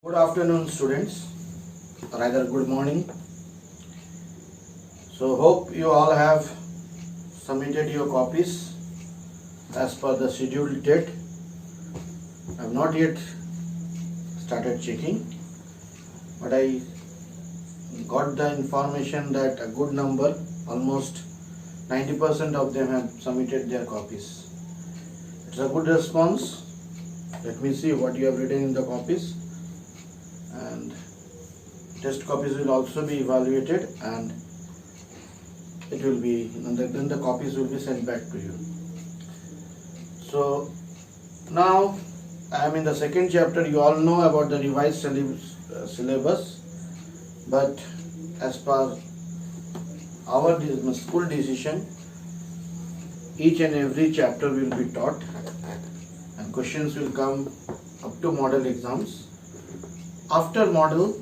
Good afternoon, students, or rather good morning. So hope you all have submitted your copies as per the scheduled date. I have not yet started checking, but I got the information that a good number, almost 90% of them have submitted their copies. It's a good response. Let me see what you have written in the copies, and test copies will also be evaluated, and it will be then the copies will be sent back to you. So now I am in the second chapter. You all know about the revised syllabus, but as per our school decision, each and every chapter will be taught and questions will come up to model exams. After model,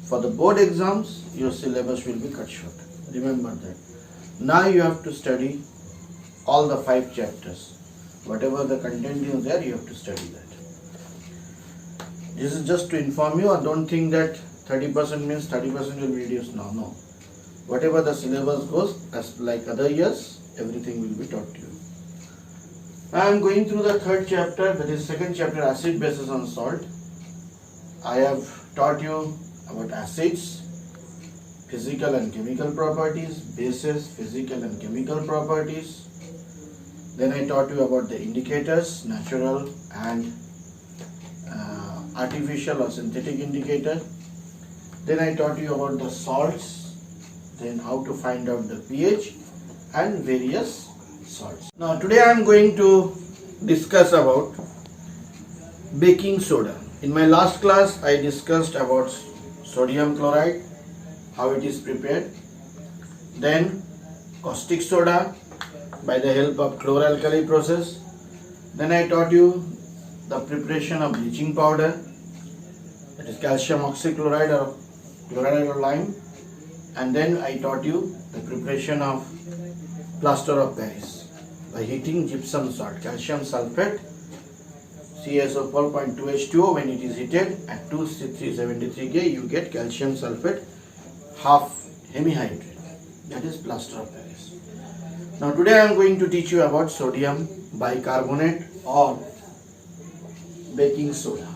for the board exams, your syllabus will be cut short. Remember that. Now you have to study all the 5 chapters. Whatever the content is there, you have to study that. This is just to inform you. I don't think that 30% means 30% will be reduced now. No. Whatever the syllabus goes, as like other years, everything will be taught to you. I am going through the third chapter, that is second chapter, acid, bases and salt. I have taught you about acids, physical and chemical properties, bases, physical and chemical properties. Then I taught you about the indicators, natural and artificial or synthetic indicator. Then I taught you about the salts, then how to find out the pH and various salts. Now today I am going to discuss about baking soda. In my last class I discussed about sodium chloride, how it is prepared. Then caustic soda by the help of chloralkali process. Then I taught you the preparation of bleaching powder, that is calcium oxychloride or chloride of lime. And then I taught you the preparation of plaster of Paris by heating gypsum salt, calcium sulfate, CaSO 4.2H2O. When it is heated at 273 K, you get calcium sulfate half hemihydrate, that is plaster of Paris. Now today I am going to teach you about sodium bicarbonate or baking soda.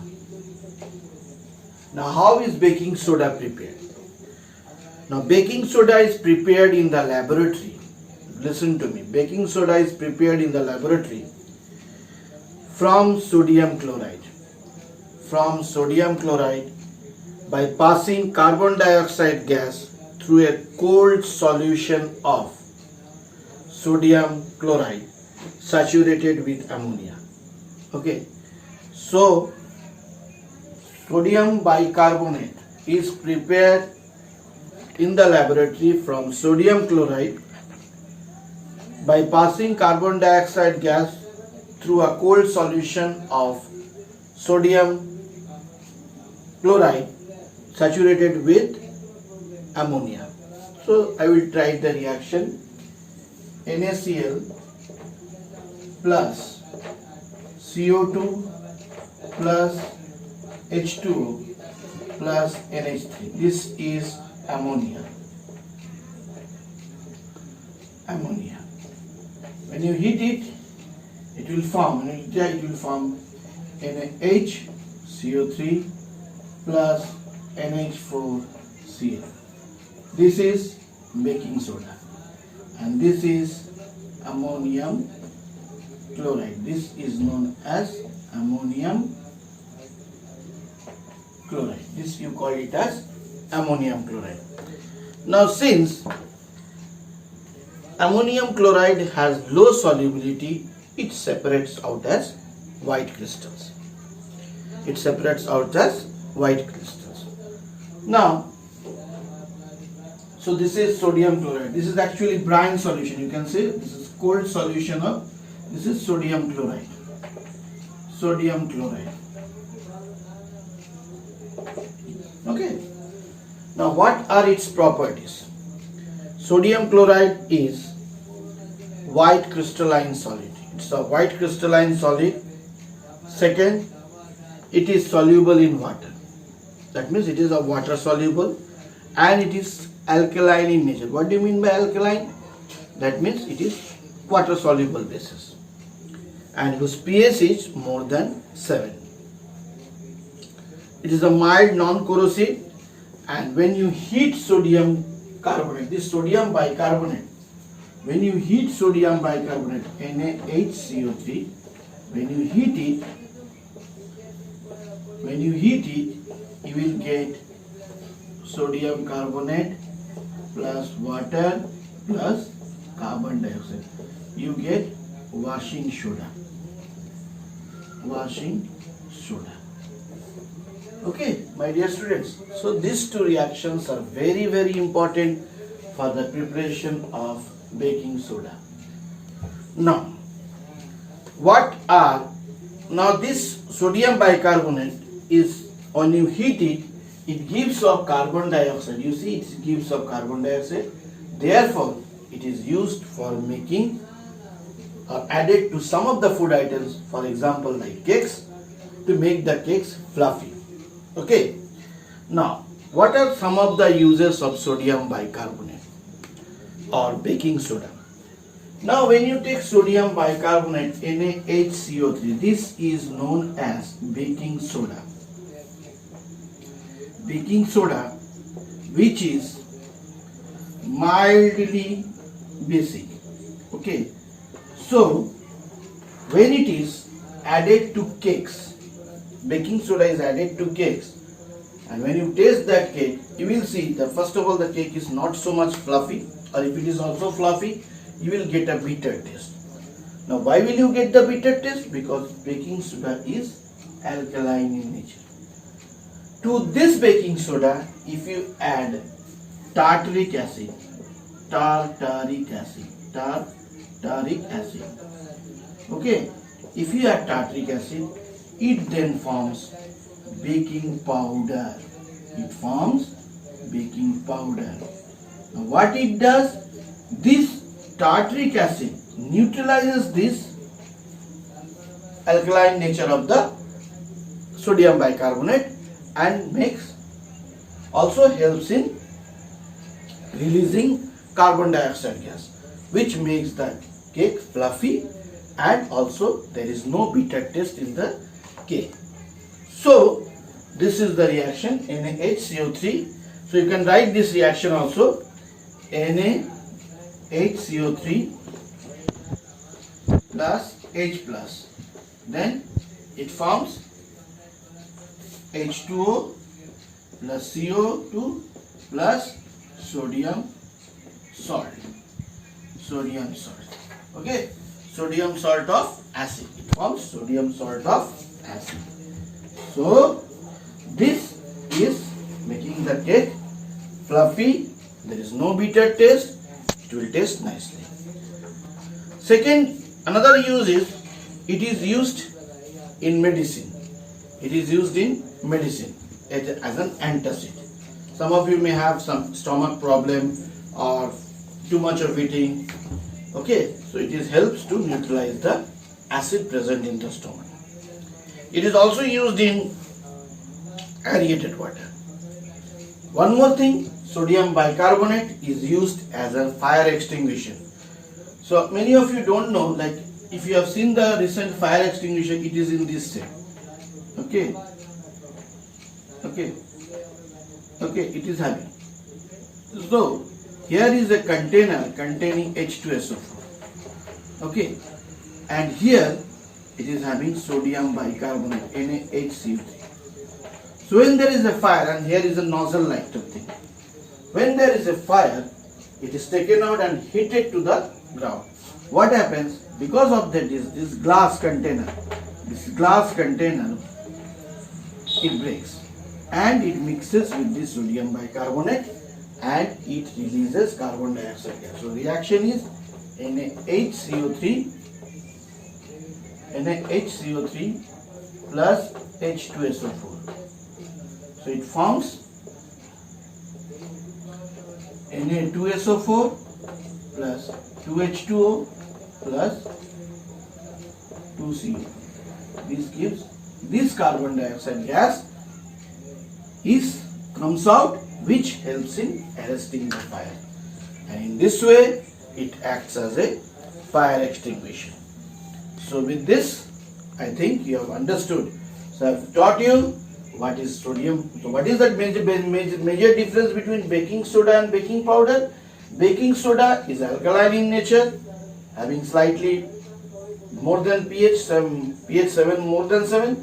Now how is baking soda prepared? Now baking soda is prepared in the laboratory. Listen to me. Baking soda is prepared in the laboratory from sodium chloride. From sodium chloride by passing carbon dioxide gas through a cold solution of sodium chloride saturated with ammonia. Okay. So sodium bicarbonate is prepared in the laboratory from sodium chloride by passing carbon dioxide gas through a cold solution of sodium chloride saturated with ammonia. So I will try the reaction. NaCl plus CO2 plus H2O plus NH3. This is ammonia. Ammonia. When you heat it, it will form. When you it will form NaHCO3 plus NH4Cl. This is baking soda, and this is ammonium chloride. This is known as ammonium chloride. This you call it as ammonium chloride. Now since ammonium chloride has low solubility, it separates out as white crystals. It separates out as white crystals. Now, so this is sodium chloride. This is actually brine solution. You can see this is cold solution of, this is sodium chloride. Sodium chloride. Okay. Now what are its properties? Sodium chloride is white crystalline solid. It's a white crystalline solid. Second, it is soluble in water. That means it is a water soluble and it is alkaline in nature. What do you mean by alkaline? That means it is water soluble basis and whose pH is more than 7. It is a mild non-corrosive, and when you heat sodium carbonate, this sodium bicarbonate, when you heat sodium bicarbonate NaHCO3, when you heat it, you will get sodium carbonate plus water plus carbon dioxide. You get washing soda. Okay, my dear students. So these two reactions are very, very important for the preparation of baking soda. Now this sodium bicarbonate is, when you heat it, it gives off carbon dioxide. You see, it gives off carbon dioxide. Therefore, it is used for making or added to some of the food items, for example like cakes, to make the cakes fluffy. Okay. Now, what are some of the uses of sodium bicarbonate or baking soda? Now, when you take sodium bicarbonate NaHCO3, this is known as baking soda. Baking soda, which is mildly basic. Okay. So, when it is added to cakes, baking soda is added to cakes, and when you taste that cake, you will see that first of all the cake is not so much fluffy, or if it is also fluffy, you will get a bitter taste. Now why will you get the bitter taste? Because baking soda is alkaline in nature. To this baking soda, if you add tartaric acid, okay, if you add tartaric acid, it then forms baking powder. Now what it does, this tartaric acid neutralizes this alkaline nature of the sodium bicarbonate and also helps in releasing carbon dioxide gas, which makes the cake fluffy, and also there is no bitter taste in the cake. So this is the reaction NaHCO3. So you can write this reaction also, NaHCO3 plus H plus. Then it forms H2O plus CO2 plus sodium salt. Okay, sodium salt of acid. It forms sodium salt of acid. So this is making the cake fluffy. There is no bitter taste. It will taste nicely. Second, another use is, it is used in medicine. As an antacid. Some of you may have some stomach problem or too much of eating. Okay, so it helps to neutralize the acid present in the stomach. It is also used in aerated water. One more thing, sodium bicarbonate is used as a fire extinguisher. So many of you don't know, like if you have seen the recent fire extinguisher, it is in this shape. Okay, it is having. So here is a container containing H2SO4. Okay, and here it is having sodium bicarbonate NaHCO3. So when there is a fire, and here is a nozzle like thing. When there is a fire, it is taken out and heated to the ground. What happens? Because of that, this glass container, it breaks and it mixes with this sodium bicarbonate and it releases carbon dioxide gas. So reaction is NaHCO3 plus H2SO4. So it forms Na2SO4 plus 2H2O plus 2CO. This gives this carbon dioxide gas is comes out, which helps in arresting the fire, and in this way it acts as a fire extinguisher. So with this, I think you have understood. So I have taught you what is sodium. So what is that major difference between baking soda and baking powder? Baking soda is alkaline in nature, having slightly more than pH 7 more than 7,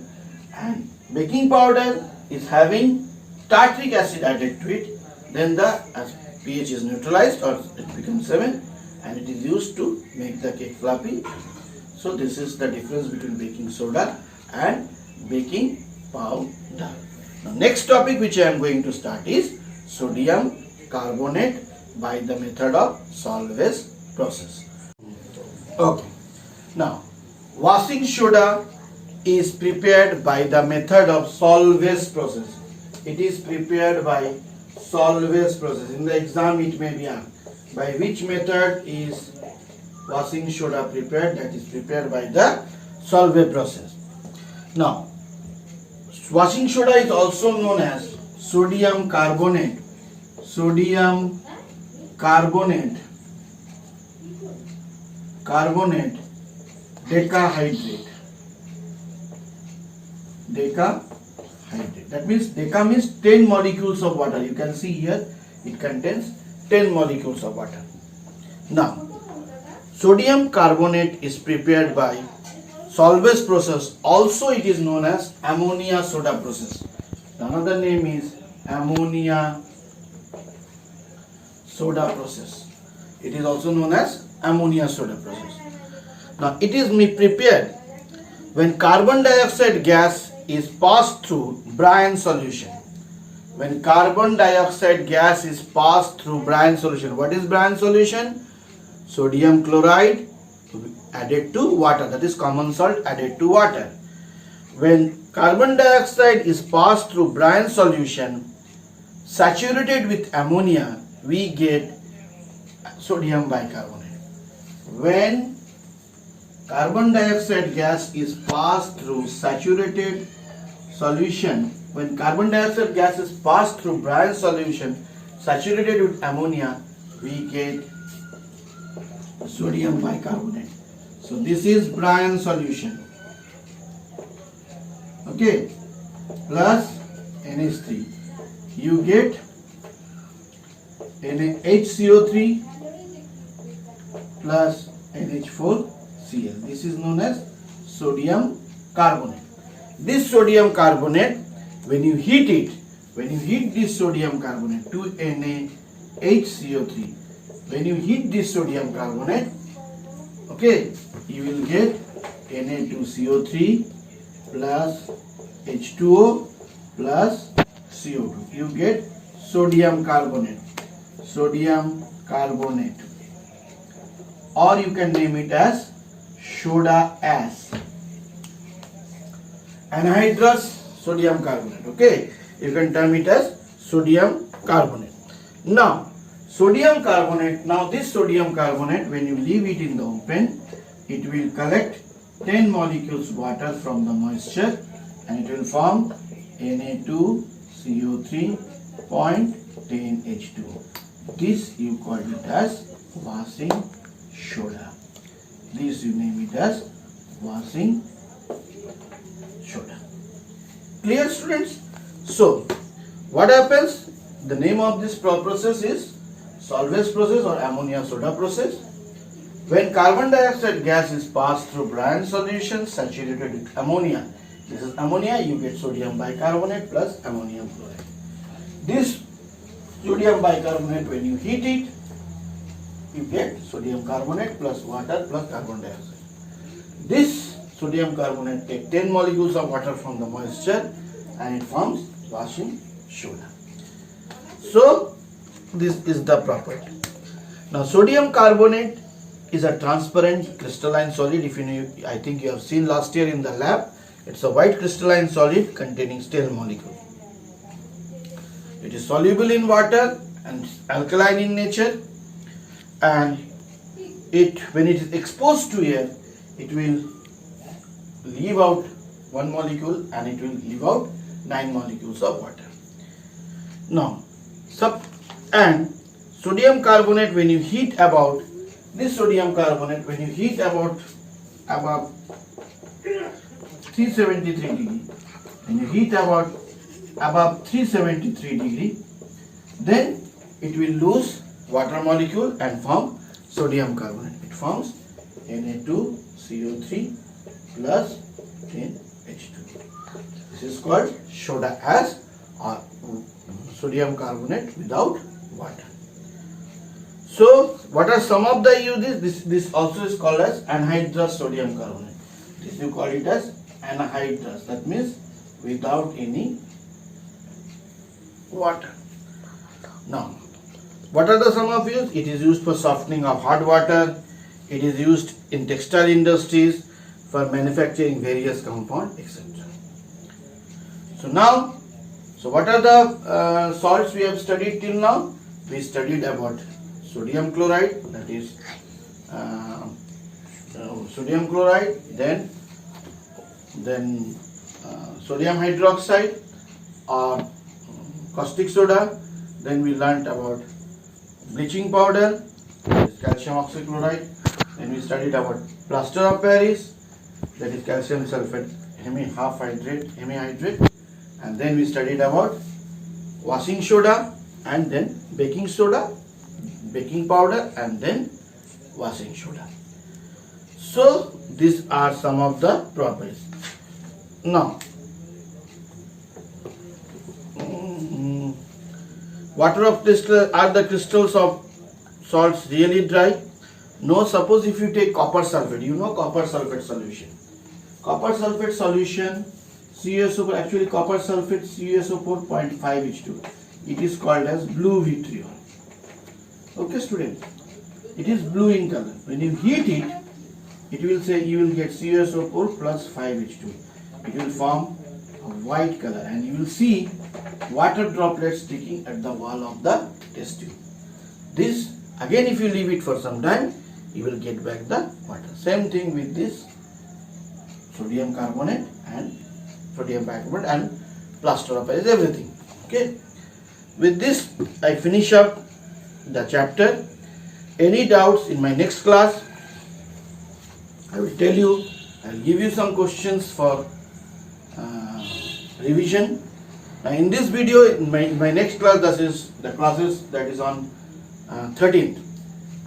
and baking powder is having tartaric acid added to it. Then the pH is neutralized, or it becomes 7, and it is used to make the cake fluffy. So this is the difference between baking soda and baking powder. Now next topic which I am going to start is sodium carbonate by the method of Solvay's process. Okay. Now washing soda is prepared by the method of Solvay's process. It is prepared by Solvay's process. In the exam it may be asked, by which method is washing soda prepared? That is prepared by the Solvay process. Now washing soda is also known as sodium carbonate. Sodium carbonate decahydrate. Decahydrate. That means deca means 10 molecules of water. You can see here it contains 10 molecules of water. Now sodium carbonate is prepared by Solvay's process. Also it is known as ammonia soda process. Another name is ammonia soda process. It is also known as ammonia soda process. Now it is prepared when carbon dioxide gas is passed through brine solution. When carbon dioxide gas is passed through brine solution. What is brine solution? Sodium chloride added to water, that is common salt added to water. When carbon dioxide is passed through brine solution saturated with ammonia, we get sodium bicarbonate. When carbon dioxide gas is passed through saturated solution, when carbon dioxide gas is passed through brine solution saturated with ammonia, we get sodium bicarbonate. So this is brine solution, okay, plus NH3. You get HCO3 plus NH4Cl. This is known as sodium carbonate. This sodium carbonate, when you heat this sodium carbonate to NaHCO3, when you heat this sodium carbonate, okay, you will get Na2CO3 plus H2O plus CO2. You get sodium carbonate. Or you can name it as soda ash. Anhydrous sodium carbonate. Okay, you can term it as sodium carbonate. Now sodium carbonate, this sodium carbonate, when you leave it in the open, it will collect 10 molecules water from the moisture and it will form Na2CO3.10H2O. This you call it as washing soda. This you name it as washing soda. Clear, students? So what happens? The name of this process is Solvay's process or ammonia soda process. When carbon dioxide gas is passed through brine solution saturated with ammonia, this is ammonia, you get sodium bicarbonate plus ammonium chloride. This sodium bicarbonate, when you heat it, you get sodium carbonate plus water plus carbon dioxide. This sodium carbonate takes 10 molecules of water from the moisture and it forms washing soda. So this is the property. Now sodium carbonate is a transparent crystalline solid. If you know, I think you have seen last year in the lab. It's a white crystalline solid containing stale molecule. It is soluble in water and alkaline in nature, and when it is exposed to air, it will leave out one molecule and it will leave out 9 molecules of water. Now, and sodium carbonate, when you heat about this sodium carbonate, when you heat about 373 degree, when you heat about above 373 degree, then it will lose water molecule and form sodium carbonate. It forms Na2CO3 plus 10H2. This is called soda ash or sodium carbonate without water. So, what are some of the uses? This also is called as anhydrous sodium carbonate. This you call it as anhydrous. That means without any water. Now, what are the some of use? It is used for softening of hot water. It is used in textile industries for manufacturing various compounds, etc. So now, what are the salts we have studied till now? We studied about sodium chloride, that is sodium chloride, then sodium hydroxide or caustic soda. Then we learnt about bleaching powder, that is calcium oxychloride. Then we studied about plaster of Paris, that is calcium sulfate hemihydrate. And then we studied about washing soda, and then baking soda, baking powder, and then washing soda. So these are some of the properties. Now, water of crystal, are the crystals of salts really dry? No. Suppose if you take copper sulfate, you know copper sulfate solution. Copper sulfate solution, CuSO4, actually copper sulfate CuSO4 0.5H2. It is called as blue vitriol. Okay, students, it is blue in color. When you heat it, it will say you will get CuSO4 plus 5H2. It will form a white color, and you will see water droplets sticking at the wall of the test tube. This again, if you leave it for some time, you will get back the water. Same thing with this sodium carbonate and sodium bicarbonate and plaster of Paris, everything. Okay. With this, I finish up the chapter. Any doubts in my next class, I will tell you. I will give you some questions for revision. Now, in this video, in my next class, that is the classes that is on 13th.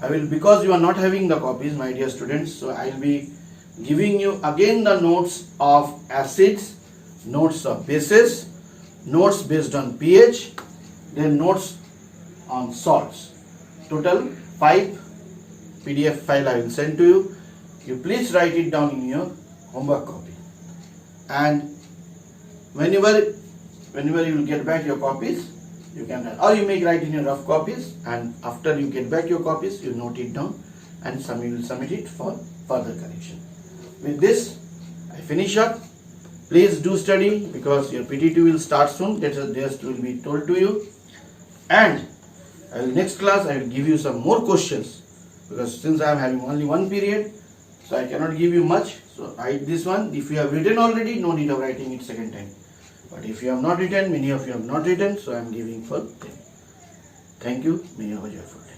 I will, because you are not having the copies, my dear students, so I will be giving you again the notes of acids, notes of bases, notes based on pH, then notes on salts. Total 5 PDF file I will send to you. You please write it down in your homework copy. And whenever you will get back your copies, you can write, or you may write in your rough copies, and after you get back your copies, you note it down and you will submit it for further correction. With this, I finish up. Please do study, because your PT2 will start soon. That will be told to you. And next class I will give you some more questions, because since I am having only one period, so I cannot give you much. So write this one. If you have written already, no need of writing it second time. But if you have not written, many of you have not written, so I am giving for them. Thank you. May you have a joyful day.